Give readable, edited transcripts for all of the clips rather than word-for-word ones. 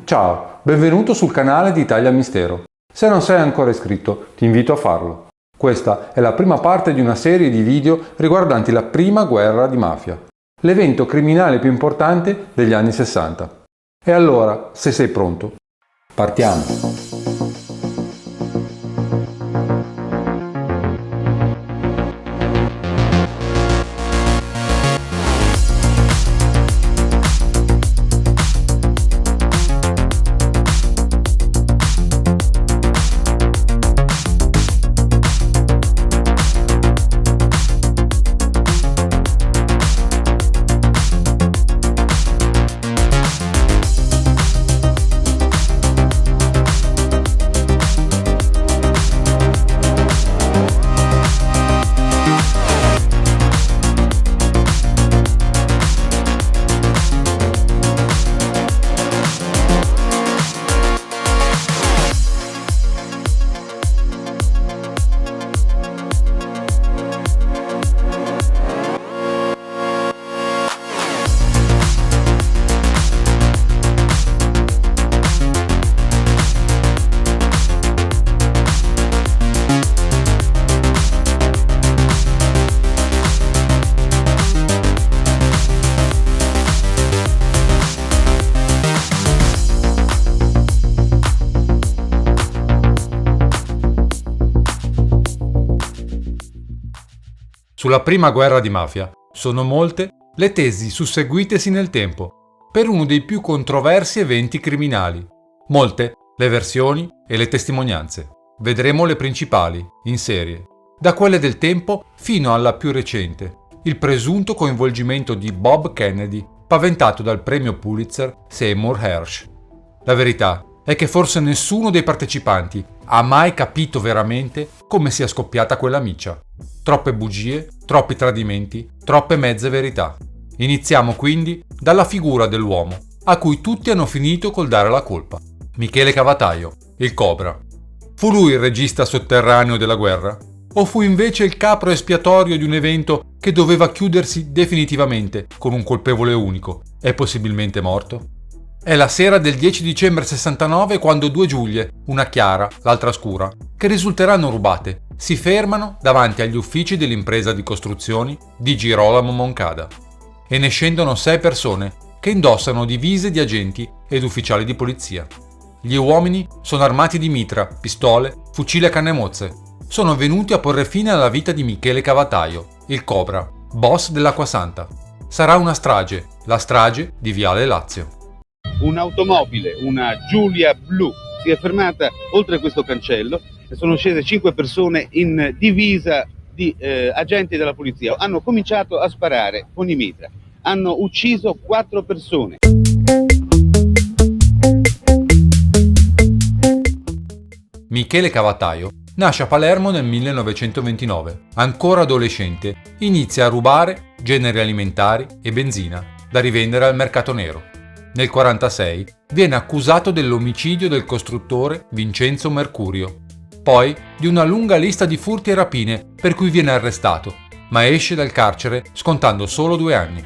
Ciao, benvenuto sul canale di Italia Mistero. Se non sei ancora iscritto, ti invito a farlo. Questa è la prima parte di una serie di video riguardanti la prima guerra di mafia, l'evento criminale più importante degli anni 60. E allora, se sei pronto, partiamo! Sulla prima guerra di mafia sono molte le tesi susseguitesi nel tempo per uno dei più controversi eventi criminali. Molte le versioni e le testimonianze. Vedremo le principali, in serie, da quelle del tempo fino alla più recente, il presunto coinvolgimento di Bob Kennedy, paventato dal premio Pulitzer Seymour Hersh. La verità è che forse nessuno dei partecipanti ha mai capito veramente come sia scoppiata quella miccia. Troppe bugie, troppi tradimenti, troppe mezze verità. Iniziamo quindi dalla figura dell'uomo a cui tutti hanno finito col dare la colpa. Michele Cavataio, il Cobra. Fu lui il regista sotterraneo della guerra? O fu invece il capro espiatorio di un evento che doveva chiudersi definitivamente con un colpevole unico e possibilmente morto? È la sera del 10 dicembre 69 quando due Giulie, una chiara, l'altra scura, che risulteranno rubate, si fermano davanti agli uffici dell'impresa di costruzioni di Girolamo Moncada. E ne scendono 6 persone che indossano divise di agenti ed ufficiali di polizia. Gli uomini sono armati di mitra, pistole, fucili a canne mozze. Sono venuti a porre fine alla vita di Michele Cavataio, il Cobra, boss dell'Acquasanta. Sarà una strage, la strage di Viale Lazio. Un'automobile, una Giulia blu, si è fermata oltre questo cancello e sono scese 5 persone in divisa di agenti della polizia. Hanno cominciato a sparare con i mitra. Hanno ucciso 4 persone. Michele Cavataio nasce a Palermo nel 1929. Ancora adolescente, inizia a rubare generi alimentari e benzina da rivendere al mercato nero. Nel 1946 viene accusato dell'omicidio del costruttore Vincenzo Mercurio, poi di una lunga lista di furti e rapine per cui viene arrestato, ma esce dal carcere scontando solo 2 anni.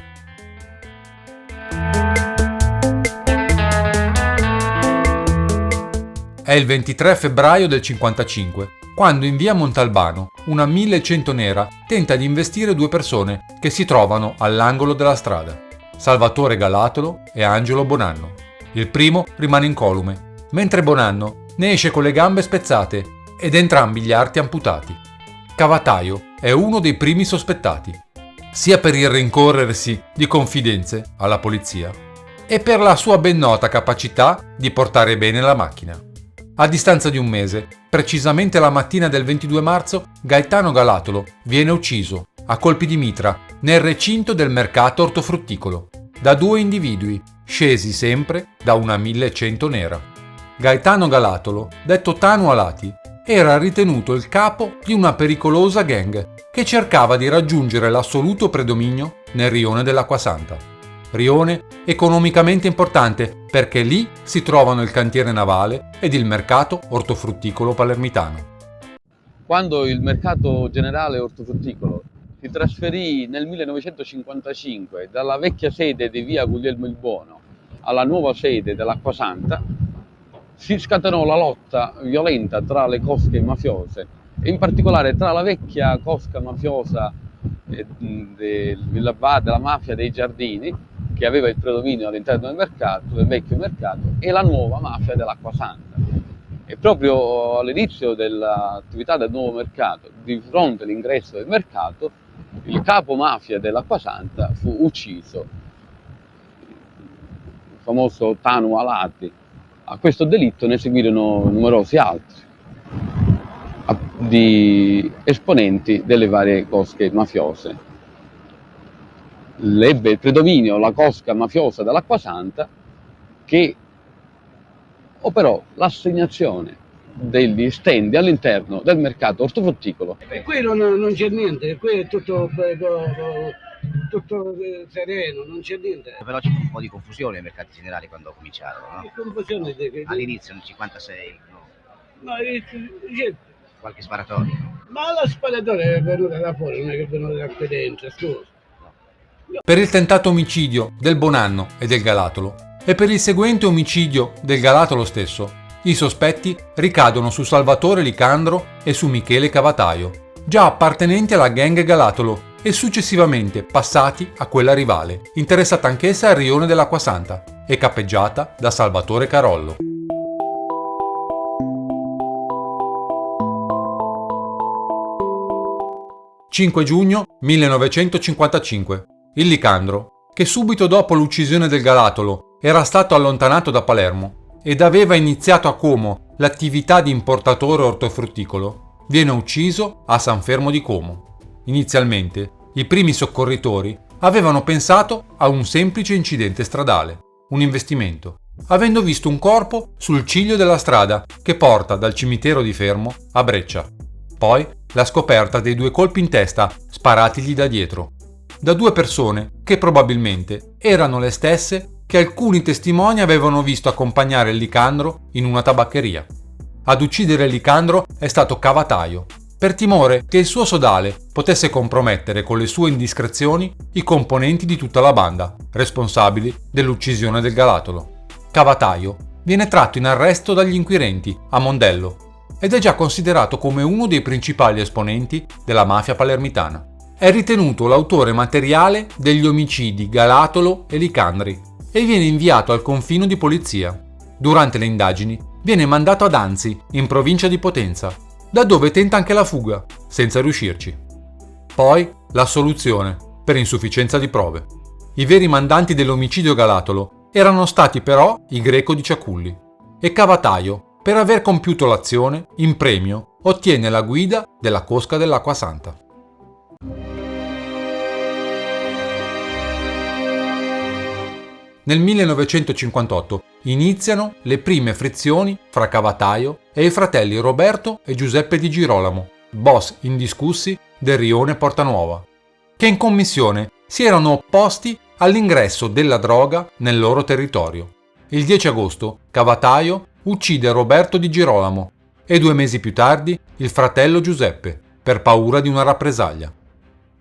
È il 23 febbraio del 1955, quando in via Montalbano una 1100 nera tenta di investire 2 persone che si trovano all'angolo della strada. Salvatore Galatolo e Angelo Bonanno. Il primo rimane incolume, mentre Bonanno ne esce con le gambe spezzate ed entrambi gli arti amputati. Cavataio è uno dei primi sospettati, sia per il rincorrersi di confidenze alla polizia e per la sua ben nota capacità di portare bene la macchina. A distanza di un mese, precisamente la mattina del 22 marzo, Gaetano Galatolo viene ucciso a colpi di mitra nel recinto del mercato ortofrutticolo da 2 individui scesi sempre da una 1100 nera. Gaetano Galatolo, detto Tanu Alati, era ritenuto il capo di una pericolosa gang che cercava di raggiungere l'assoluto predominio nel rione dell'Acquasanta. Rione economicamente importante perché lì si trovano il cantiere navale ed il mercato ortofrutticolo palermitano. Quando il mercato generale ortofrutticolo si trasferì nel 1955 dalla vecchia sede di via Guglielmo il Buono alla nuova sede dell'Acquasanta, si scatenò la lotta violenta tra le cosche mafiose, e in particolare tra la vecchia cosca mafiosa della mafia dei Giardini, che aveva il predominio all'interno del mercato, del vecchio mercato, e la nuova mafia dell'Acquasanta. E proprio all'inizio dell'attività del nuovo mercato, di fronte all'ingresso del mercato, il capo mafia dell'Acquasanta fu ucciso, il famoso Tanu Alati. A questo delitto ne seguirono numerosi altri di esponenti delle varie cosche mafiose. Ebbe il predominio la cosca mafiosa dell'Acquasanta, che operò l'assegnazione degli stand all'interno del mercato ortofrutticolo. E qui non c'è niente, qui è tutto sereno, non c'è niente. Però ci fu un po' di confusione ai mercati generali quando cominciarono, no? Che confusione All'inizio, nel 56, no? No, Qualche sparatorio. ma la sparatoria è venuta da fuori, non è che è venuta da qui dentro, scusa. Per il tentato omicidio del Bonanno e del Galatolo e per il seguente omicidio del Galatolo stesso, i sospetti ricadono su Salvatore Licandro e su Michele Cavataio, già appartenenti alla gang Galatolo e successivamente passati a quella rivale, interessata anch'essa al rione dell'Acquasanta e cappeggiata da Salvatore Carollo. « 5 giugno 1955. Il Licandro, che subito dopo l'uccisione del Galatolo era stato allontanato da Palermo ed aveva iniziato a Como l'attività di importatore ortofrutticolo, viene ucciso a San Fermo di Como. Inizialmente, i primi soccorritori avevano pensato a un semplice incidente stradale, un investimento, avendo visto un corpo sul ciglio della strada che porta dal cimitero di Fermo a Breccia. Poi la scoperta dei 2 colpi in testa sparatigli da dietro, da 2 persone che probabilmente erano le stesse che alcuni testimoni avevano visto accompagnare il Licandro in una tabaccheria. Ad uccidere il Licandro è stato Cavataio, per timore che il suo sodale potesse compromettere con le sue indiscrezioni i componenti di tutta la banda, responsabili dell'uccisione del Galatolo. Cavataio viene tratto in arresto dagli inquirenti a Mondello ed è già considerato come uno dei principali esponenti della mafia palermitana. È ritenuto l'autore materiale degli omicidi Galatolo e Licandri e viene inviato al confino di polizia. Durante le indagini viene mandato ad Anzi, in provincia di Potenza, da dove tenta anche la fuga, senza riuscirci. Poi l'assoluzione, per insufficienza di prove. I veri mandanti dell'omicidio Galatolo erano stati però i Greco di Ciaculli e Cavataio, per aver compiuto l'azione, in premio ottiene la guida della cosca dell'Acquasanta. Nel 1958 iniziano le prime frizioni fra Cavataio e i fratelli Roberto e Giuseppe Di Girolamo, boss indiscussi del rione Portanuova, che in commissione si erano opposti all'ingresso della droga nel loro territorio. Il 10 agosto Cavataio uccide Roberto Di Girolamo e 2 mesi più tardi il fratello Giuseppe, per paura di una rappresaglia.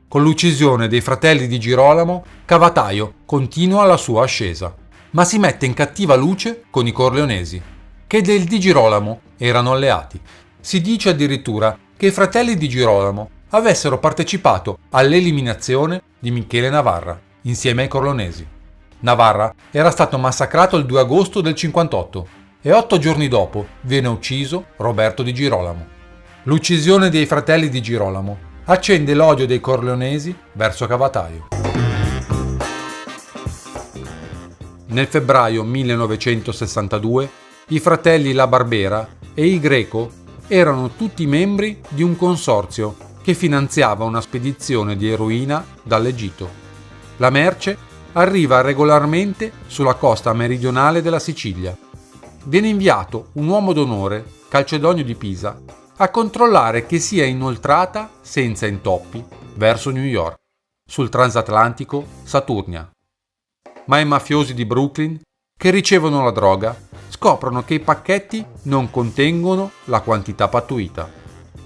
Con l'uccisione dei fratelli Di Girolamo, Cavataio continua la sua ascesa, ma si mette in cattiva luce con i corleonesi, che del Di Girolamo erano alleati. Si dice addirittura che i fratelli Di Girolamo avessero partecipato all'eliminazione di Michele Navarra, insieme ai corleonesi. Navarra era stato massacrato il 2 agosto del 58 e 8 giorni dopo viene ucciso Roberto Di Girolamo. L'uccisione dei fratelli Di Girolamo accende l'odio dei corleonesi verso Cavataio. Nel febbraio 1962 i fratelli La Barbera e i Greco erano tutti membri di un consorzio che finanziava una spedizione di eroina dall'Egitto. La merce arriva regolarmente sulla costa meridionale della Sicilia. Viene inviato un uomo d'onore, Calcedonio di Pisa, a controllare che sia inoltrata senza intoppi verso New York, sul transatlantico Saturnia. Ma i mafiosi di Brooklyn, che ricevono la droga, scoprono che i pacchetti non contengono la quantità pattuita.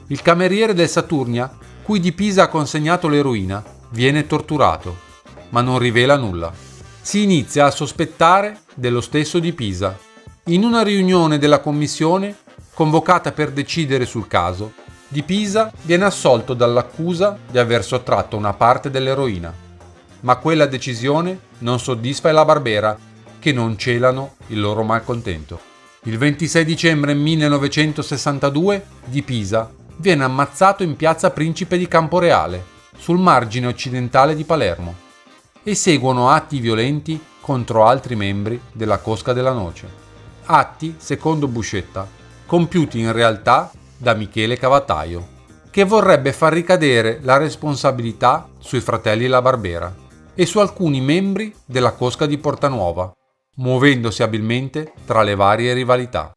Il cameriere del Saturnia, cui Di Pisa ha consegnato l'eroina, viene torturato, ma non rivela nulla. si inizia a sospettare dello stesso Di Pisa. In una riunione della commissione, convocata per decidere sul caso, Di Pisa viene assolto dall'accusa di aver sottratto una parte dell'eroina. Ma quella decisione non soddisfa la Barbera, che non celano il loro malcontento. Il 26 dicembre 1962 Di Pisa viene ammazzato in piazza Principe di Camporeale, sul margine occidentale di Palermo, e seguono atti violenti contro altri membri della Cosca della Noce. Atti, secondo Buscetta, compiuti in realtà da Michele Cavataio, che vorrebbe far ricadere la responsabilità sui fratelli La Barbera e su alcuni membri della Cosca di Portanuova, muovendosi abilmente tra le varie rivalità.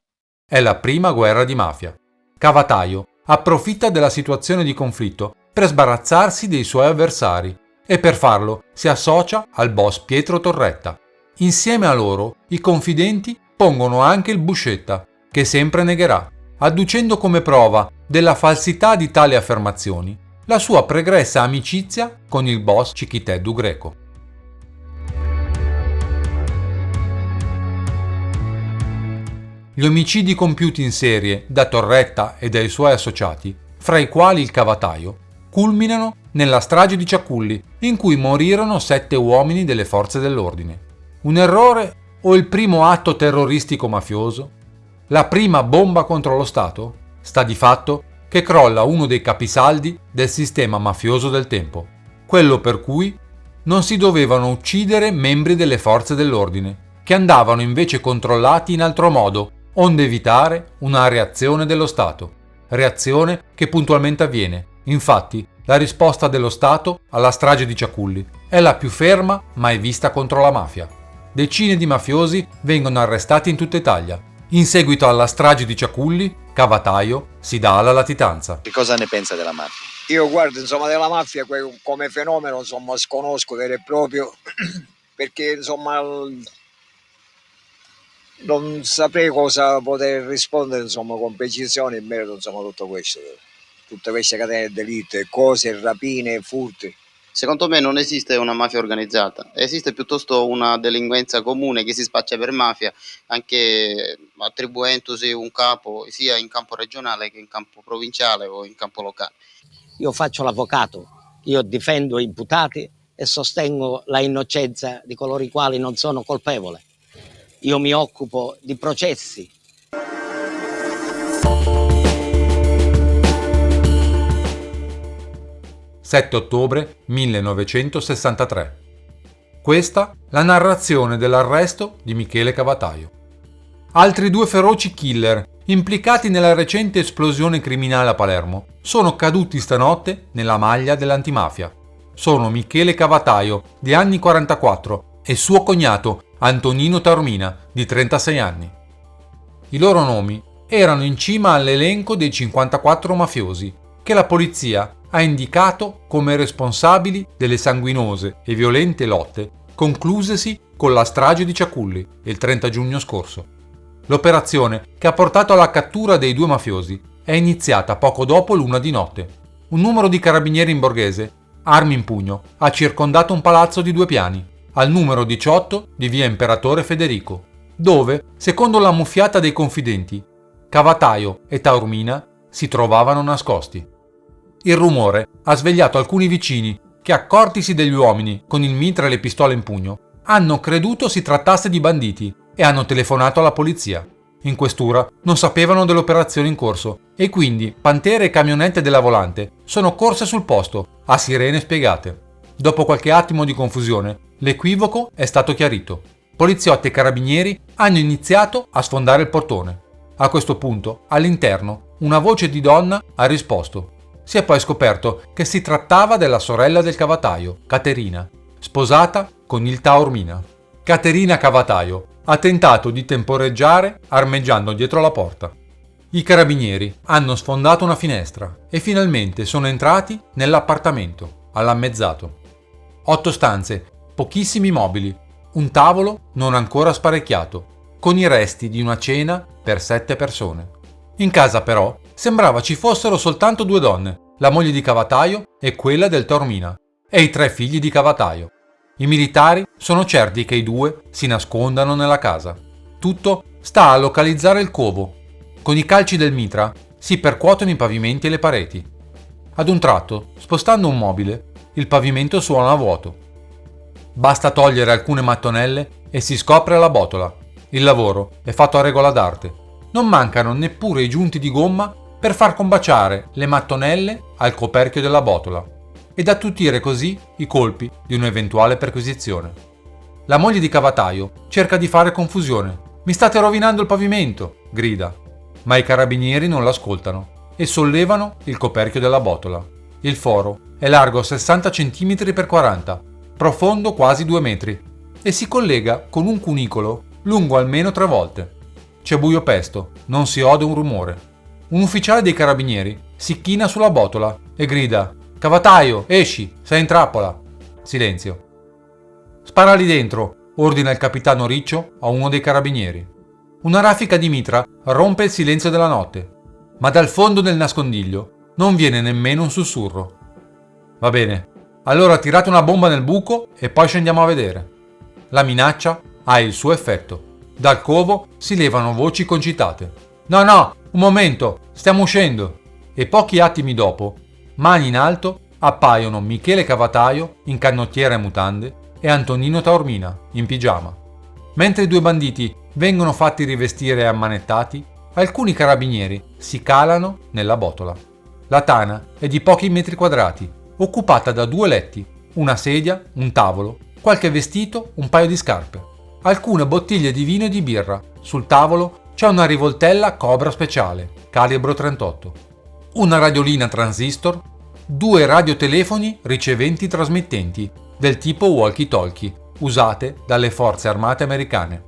È la prima guerra di mafia. Cavataio approfitta della situazione di conflitto per sbarazzarsi dei suoi avversari e per farlo si associa al boss Pietro Torretta. Insieme a loro i confidenti pongono anche il Buscetta, che sempre negherà, adducendo come prova della falsità di tali affermazioni la sua pregressa amicizia con il boss Cichiteddu Greco. Gli omicidi compiuti in serie da Torretta e dai suoi associati, fra i quali il Cavataio, culminano nella strage di Ciaculli, in cui morirono 7 uomini delle forze dell'ordine. Un errore o il primo atto terroristico mafioso? La prima bomba contro lo Stato? Sta di fatto che crolla uno dei capisaldi del sistema mafioso del tempo, quello per cui non si dovevano uccidere membri delle forze dell'ordine, che andavano invece controllati in altro modo, onde evitare una reazione dello Stato. Reazione che puntualmente avviene. Infatti, la risposta dello Stato alla strage di Ciaculli è la più ferma mai vista contro la mafia. Decine di mafiosi vengono arrestati in tutta Italia. In seguito alla strage di Ciaculli, Cavataio si dà alla latitanza. Che cosa ne pensa della mafia? Io guardo, insomma, della mafia come fenomeno, insomma, sconosco vero e proprio, perché, insomma, non saprei cosa poter rispondere, insomma, con precisione in merito, insomma, a tutto questo, tutte queste catene di delitto, cose, rapine, furti. Secondo me non esiste una mafia organizzata, esiste piuttosto una delinquenza comune che si spaccia per mafia, anche attribuendosi un capo sia in campo regionale che in campo provinciale o in campo locale. Io faccio l'avvocato, io difendo i imputati e sostengo la innocenza di coloro i quali non sono colpevoli. Io mi occupo di processi. «7 ottobre 1963. Questa la narrazione dell'arresto di Michele Cavataio. Altri 2 feroci killer implicati nella recente esplosione criminale a Palermo sono caduti stanotte nella maglia dell'antimafia. Sono Michele Cavataio, di anni 44, e suo cognato Antonino Taormina, di 36 anni. I loro nomi erano in cima all'elenco dei 54 mafiosi che la polizia ha indicato come responsabili delle sanguinose e violente lotte conclusesi con la strage di Ciaculli il 30 giugno scorso. L'operazione che ha portato alla cattura dei 2 mafiosi è iniziata poco dopo l'1 di notte. Un numero di carabinieri in borghese, armi in pugno, ha circondato un palazzo di 2 piani, al numero 18 di via Imperatore Federico, dove, secondo la muffiata dei confidenti, Cavataio e Taormina si trovavano nascosti. Il rumore ha svegliato alcuni vicini che, accortisi degli uomini con il mitra e le pistole in pugno, hanno creduto si trattasse di banditi e hanno telefonato alla polizia. In questura non sapevano dell'operazione in corso e quindi pantere e camionette della volante sono corse sul posto a sirene spiegate. Dopo qualche attimo di confusione, l'equivoco è stato chiarito. Poliziotti e carabinieri hanno iniziato a sfondare il portone. A questo punto, all'interno, una voce di donna ha risposto. Si è poi scoperto che si trattava della sorella del Cavataio, Caterina, sposata con il Taormina. Caterina Cavataio ha tentato di temporeggiare armeggiando dietro la porta. I carabinieri hanno sfondato una finestra e finalmente sono entrati nell'appartamento, all'ammezzato. 8 stanze, pochissimi mobili, un tavolo non ancora sparecchiato, con i resti di una cena per 7 persone. In casa però sembrava ci fossero soltanto 2 donne, la moglie di Cavataio e quella del Taormina, e i 3 figli di Cavataio. I militari sono certi che i due si nascondano nella casa. Tutto sta a localizzare il covo. Con i calci del mitra si percuotono i pavimenti e le pareti. Ad un tratto, spostando un mobile, il pavimento suona a vuoto. Basta togliere alcune mattonelle e si scopre la botola. Il lavoro è fatto a regola d'arte. Non mancano neppure i giunti di gomma per far combaciare le mattonelle al coperchio della botola ed attutire così i colpi di un'eventuale perquisizione. La moglie di Cavataio cerca di fare confusione. «Mi state rovinando il pavimento!» grida. Ma i carabinieri non l'ascoltano e sollevano il coperchio della botola. Il foro è largo 60 cm x 40, profondo quasi 2 metri e si collega con un cunicolo lungo almeno 3 volte. C'è buio pesto, non si ode un rumore. Un ufficiale dei carabinieri si china sulla botola e grida: «Cavataio, esci, sei in trappola!» Silenzio. «Spara lì dentro», ordina il capitano Riccio a uno dei carabinieri. Una raffica di mitra rompe il silenzio della notte, ma dal fondo del nascondiglio non viene nemmeno un sussurro. «Va bene, allora tirate una bomba nel buco e poi scendiamo a vedere». La minaccia ha il suo effetto. Dal covo si levano voci concitate. «No, no, un momento, stiamo uscendo!» E pochi attimi dopo, mani in alto, appaiono Michele Cavataio in canottiera e mutande e Antonino Taormina in pigiama. Mentre i due banditi vengono fatti rivestire e ammanettati, alcuni carabinieri si calano nella botola. La tana è di pochi metri quadrati, occupata da 2 letti, una sedia, un tavolo, qualche vestito, un paio di scarpe, alcune bottiglie di vino e di birra. Sul tavolo c'è una rivoltella Cobra speciale, calibro 38, una radiolina transistor, 2 radiotelefoni riceventi trasmettenti del tipo walkie-talkie, usate dalle forze armate americane.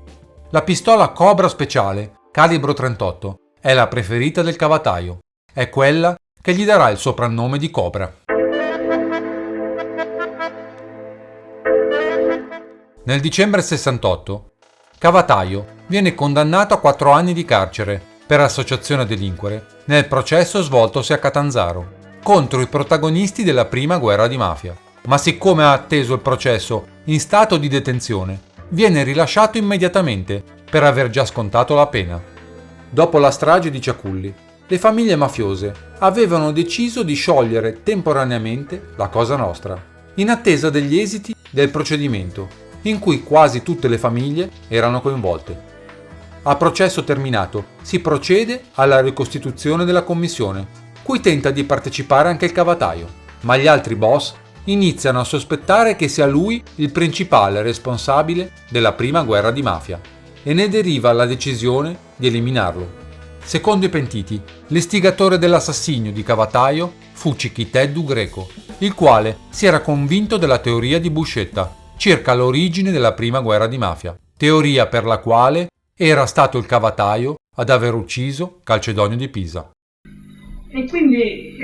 La pistola Cobra speciale, calibro 38, è la preferita del Cavataio. È quella che gli darà il soprannome di Cobra. Nel dicembre 68, Cavataio viene condannato a 4 anni di carcere per associazione a delinquere nel processo svoltosi a Catanzaro contro i protagonisti della prima guerra di mafia. Ma siccome ha atteso il processo in stato di detenzione, viene rilasciato immediatamente per aver già scontato la pena. Dopo la strage di Ciaculli, le famiglie mafiose avevano deciso di sciogliere temporaneamente la Cosa Nostra, in attesa degli esiti del procedimento, in cui quasi tutte le famiglie erano coinvolte. A processo terminato, si procede alla ricostituzione della commissione, cui tenta di partecipare anche il Cavataio, ma gli altri boss iniziano a sospettare che sia lui il principale responsabile della prima guerra di mafia e ne deriva la decisione di eliminarlo. Secondo i pentiti, l'istigatore dell'assassinio di Cavataio fu Cichiteddu Greco, il quale si era convinto della teoria di Buscetta circa l'origine della prima guerra di mafia, teoria per la quale era stato il Cavataio ad aver ucciso Calcedonio di Pisa. E quindi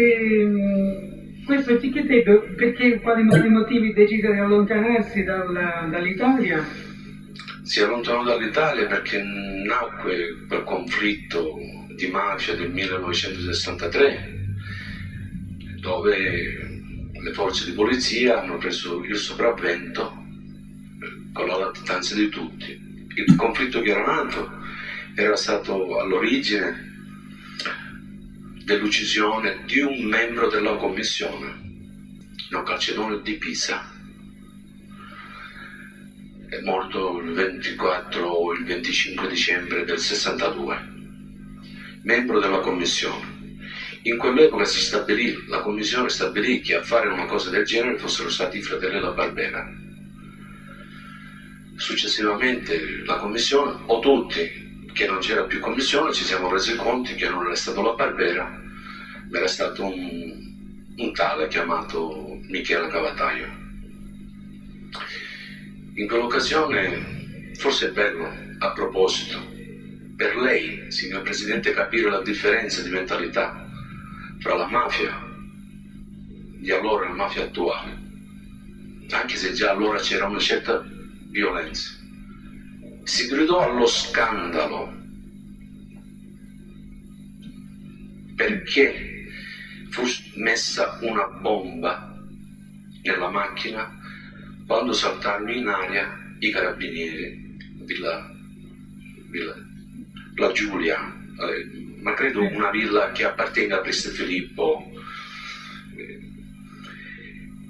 questo Cichiteddu, perché quali motivi decise di allontanarsi dall'Italia? Si allontanò dall'Italia perché nacque quel conflitto di mafia del 1963, dove le forze di polizia hanno preso il sopravvento con la latitanza di tutti. Il conflitto che era nato era stato all'origine dell'uccisione di un membro della commissione, Calcedonio di Pisa. È morto il 24 o il 25 dicembre del 62, membro della commissione. In quell'epoca la commissione stabilì che a fare una cosa del genere fossero stati i fratelli La Barbera. Successivamente la commissione, o tutti, che non c'era più commissione, ci siamo resi conto che non era stato La Barbera, ma era stato un tale chiamato Michele Cavataio. In quell'occasione, forse è bello, a proposito, per lei, signor Presidente, capire la differenza di mentalità fra la mafia di allora e la mafia attuale, anche se già allora c'era una certa violenza. Si gridò allo scandalo perché fu messa una bomba nella macchina quando saltarono in aria i carabinieri, la Giulia, ma credo una villa che appartenga a Preste Filippo,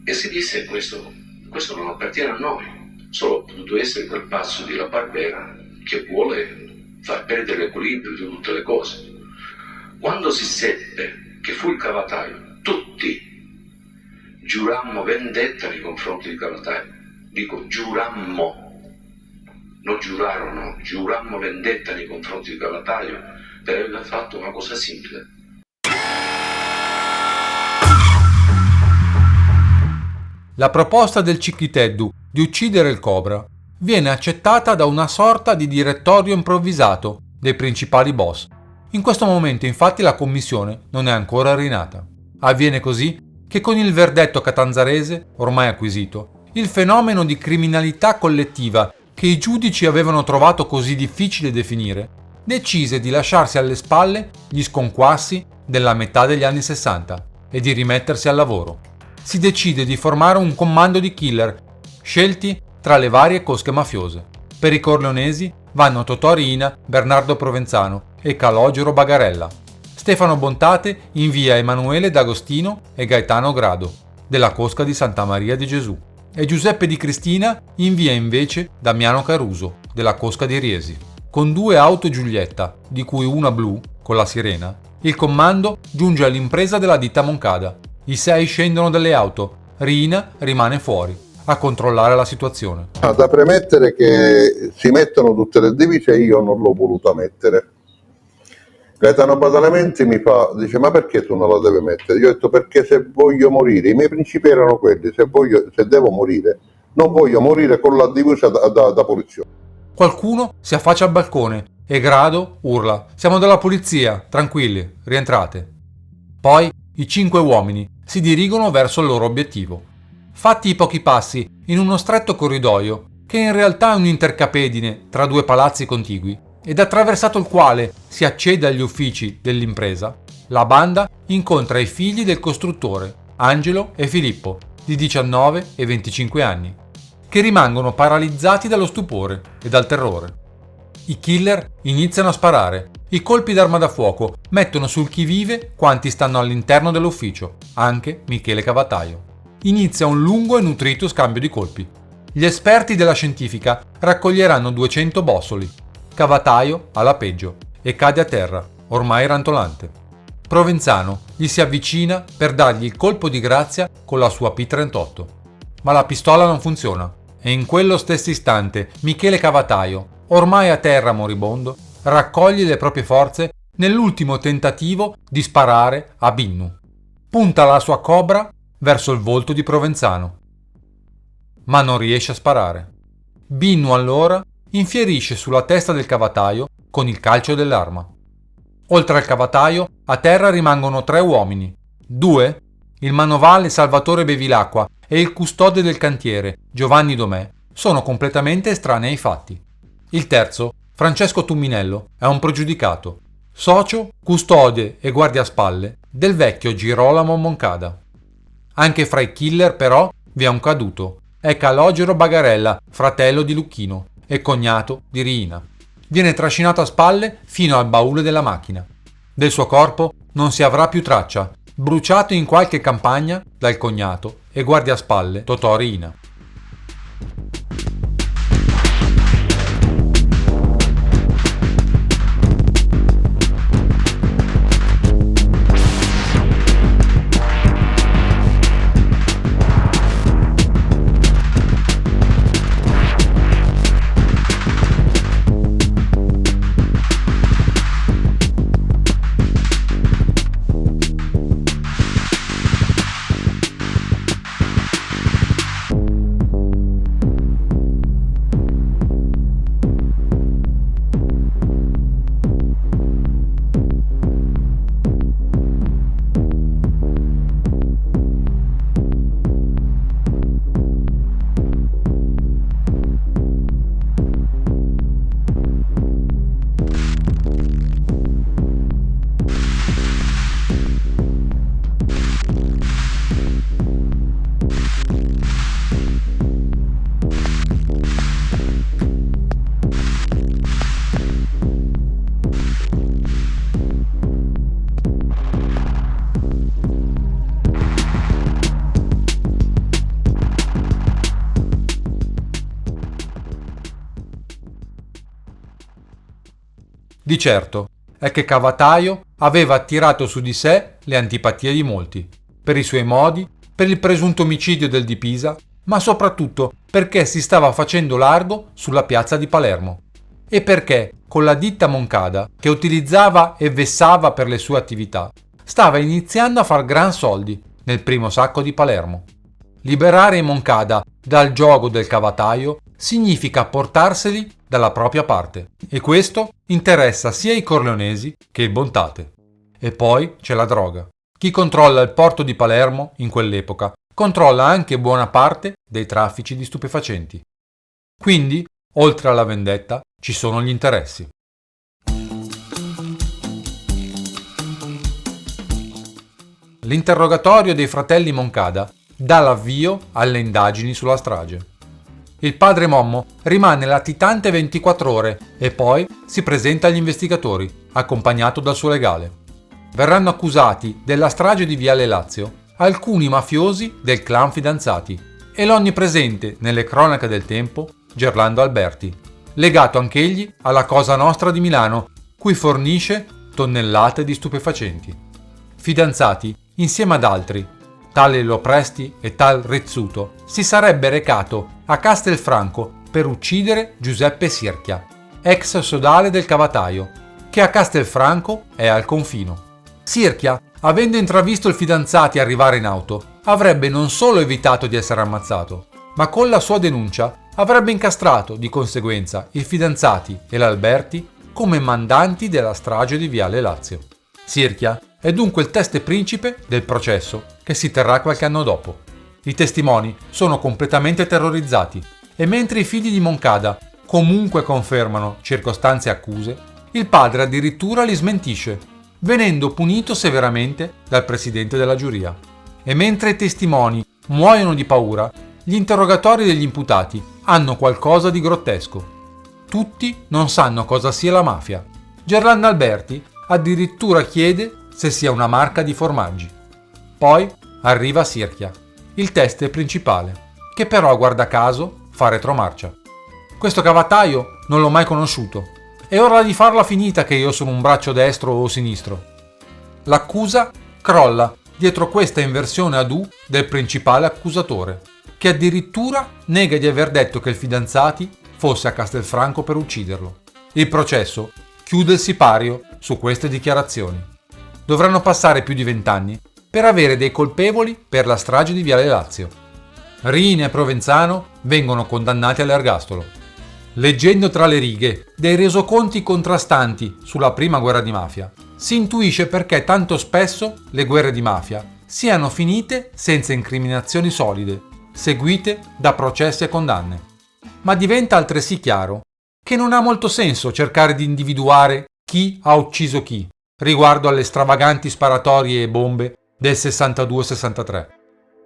e si disse questo non appartiene a noi, solo ha potuto essere quel pazzo di La Barbera che vuole far perdere l'equilibrio di tutte le cose. Quando si seppe che fu il Cavataio, tutti giurammo vendetta nei confronti di Cavataio. Dico giurammo, non giurarono, giurammo vendetta nei confronti di Cavataio per aver fatto una cosa simile. La proposta del Cicchiteddu di uccidere il Cobra viene accettata da una sorta di direttorio improvvisato dei principali boss. In questo momento infatti la commissione non è ancora rinata. Avviene così che con il verdetto catanzarese, ormai acquisito, il fenomeno di criminalità collettiva che i giudici avevano trovato così difficile definire, decise di lasciarsi alle spalle gli sconquassi della metà degli anni 60 e di rimettersi al lavoro. Si decide di formare un comando di killer scelti tra le varie cosche mafiose. Per i corleonesi vanno Totò Riina, Bernardo Provenzano e Calogero Bagarella. Stefano Bontate invia Emanuele D'Agostino e Gaetano Grado, della cosca di Santa Maria di Gesù, e Giuseppe Di Cristina invia invece Damiano Caruso, della cosca di Riesi. Con 2 auto Giulietta, di cui una blu, con la sirena, il comando giunge all'impresa della ditta Moncada. I 6 scendono dalle auto, Riina rimane fuori a controllare la situazione. Da premettere che si mettono tutte le divise e io non l'ho voluta mettere. Gaetano Badalamenti mi dice ma perché tu non la devi mettere? Io ho detto perché se voglio morire, i miei principi erano quelli, se devo morire, non voglio morire con la divisa da polizia. Qualcuno si affaccia al balcone e Grado urla: siamo della polizia, tranquilli, rientrate. Poi i 5 uomini si dirigono verso il loro obiettivo. Fatti i pochi passi in uno stretto corridoio, che in realtà è un'intercapedine tra 2 palazzi contigui, ed attraversato il quale si accede agli uffici dell'impresa, la banda incontra i figli del costruttore, Angelo e Filippo, di 19 e 25 anni, che rimangono paralizzati dallo stupore e dal terrore. I killer iniziano a sparare. I colpi d'arma da fuoco mettono sul chi vive quanti stanno all'interno dell'ufficio, anche Michele Cavataio. Inizia un lungo e nutrito scambio di colpi. Gli esperti della scientifica raccoglieranno 200 bossoli. Cavataio ha la peggio e cade a terra, ormai rantolante. Provenzano gli si avvicina per dargli il colpo di grazia con la sua P38. Ma la pistola non funziona e in quello stesso istante Michele Cavataio, ormai a terra moribondo, raccoglie le proprie forze nell'ultimo tentativo di sparare a Binnu. Punta la sua cobra verso il volto di Provenzano, ma non riesce a sparare. Binnu allora infierisce sulla testa del Cavataio con il calcio dell'arma. Oltre al Cavataio, a terra rimangono 3 uomini. 2, il manovale Salvatore Bevilacqua e il custode del cantiere, Giovanni Domè, sono completamente estranei ai fatti. Il terzo, Francesco Tumminello, è un pregiudicato, socio, custode e guardiaspalle del vecchio Girolamo Moncada. Anche fra i killer però vi è un caduto, è Calogero Bagarella, fratello di Lucchino e cognato di Riina. Viene trascinato a spalle fino al baule della macchina. Del suo corpo non si avrà più traccia, bruciato in qualche campagna dal cognato e guardiaspalle Totò Riina. Di certo è che Cavataio aveva attirato su di sé le antipatie di molti, per i suoi modi, per il presunto omicidio del di Pisa, ma soprattutto perché si stava facendo largo sulla piazza di Palermo e perché con la ditta Moncada, che utilizzava e vessava per le sue attività, stava iniziando a far gran soldi nel primo sacco di Palermo. Liberare i Moncada dal giogo del Cavataio significa portarseli dalla propria parte, e questo interessa sia i corleonesi che il Bontate. E poi c'è la droga. Chi controlla il porto di Palermo in quell'epoca controlla anche buona parte dei traffici di stupefacenti. Quindi, oltre alla vendetta, ci sono gli interessi. L'interrogatorio dei fratelli Moncada dà l'avvio alle indagini sulla strage. Il padre Mommo rimane latitante 24 ore e poi si presenta agli investigatori, accompagnato dal suo legale. Verranno accusati della strage di Viale Lazio alcuni mafiosi del clan Fidanzati e l'onnipresente nelle cronache del tempo Gerlando Alberti, legato anch'egli alla Cosa Nostra di Milano, cui fornisce tonnellate di stupefacenti. Fidanzati, insieme ad altri, tale Lopresti e tal Rizzuto, si sarebbe recato a Castelfranco per uccidere Giuseppe Sirchia, ex sodale del Cavataio, che a Castelfranco è al confino. Sirchia, avendo intravisto il Fidanzati arrivare in auto, avrebbe non solo evitato di essere ammazzato, ma con la sua denuncia avrebbe incastrato di conseguenza il Fidanzati e l'Alberti come mandanti della strage di Viale Lazio. Sirchia è dunque il teste principe del processo che si terrà qualche anno dopo. I testimoni sono completamente terrorizzati e mentre i figli di Moncada comunque confermano circostanze e accuse, il padre addirittura li smentisce, venendo punito severamente dal presidente della giuria. E mentre i testimoni muoiono di paura, gli interrogatori degli imputati hanno qualcosa di grottesco. Tutti non sanno cosa sia la mafia. Gerlando Alberti addirittura chiede se sia una marca di formaggi. Poi arriva Sirchia, il teste principale, che però guarda caso fa retromarcia. Questo Cavataio non l'ho mai conosciuto. È ora di farla finita che io sono un braccio destro o sinistro. L'accusa crolla dietro questa inversione ad U del principale accusatore, che addirittura nega di aver detto che il Fidanzati fosse a Castelfranco per ucciderlo. Il processo chiude il sipario su queste dichiarazioni. Dovranno passare più di 20 anni per avere dei colpevoli per la strage di Viale Lazio. Riina e Provenzano vengono condannati all'ergastolo. Leggendo tra le righe dei resoconti contrastanti sulla prima guerra di mafia, si intuisce perché tanto spesso le guerre di mafia siano finite senza incriminazioni solide, seguite da processi e condanne. Ma diventa altresì chiaro che non ha molto senso cercare di individuare chi ha ucciso chi, riguardo alle stravaganti sparatorie e bombe del 62-63.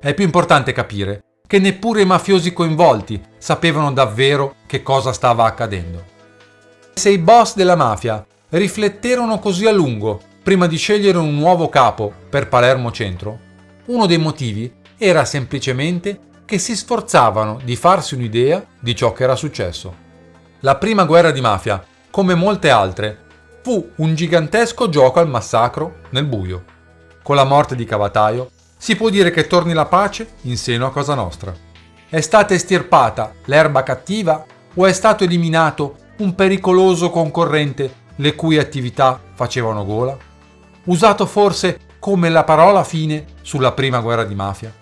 È più importante capire che neppure i mafiosi coinvolti sapevano davvero che cosa stava accadendo. Se i boss della mafia rifletterono così a lungo prima di scegliere un nuovo capo per Palermo Centro, uno dei motivi era semplicemente che si sforzavano di farsi un'idea di ciò che era successo. La prima guerra di mafia, come molte altre, fu un gigantesco gioco al massacro nel buio. Con la morte di Cavataio si può dire che torni la pace in seno a Cosa Nostra. È stata estirpata l'erba cattiva o è stato eliminato un pericoloso concorrente le cui attività facevano gola? Usato forse come la parola fine sulla prima guerra di mafia?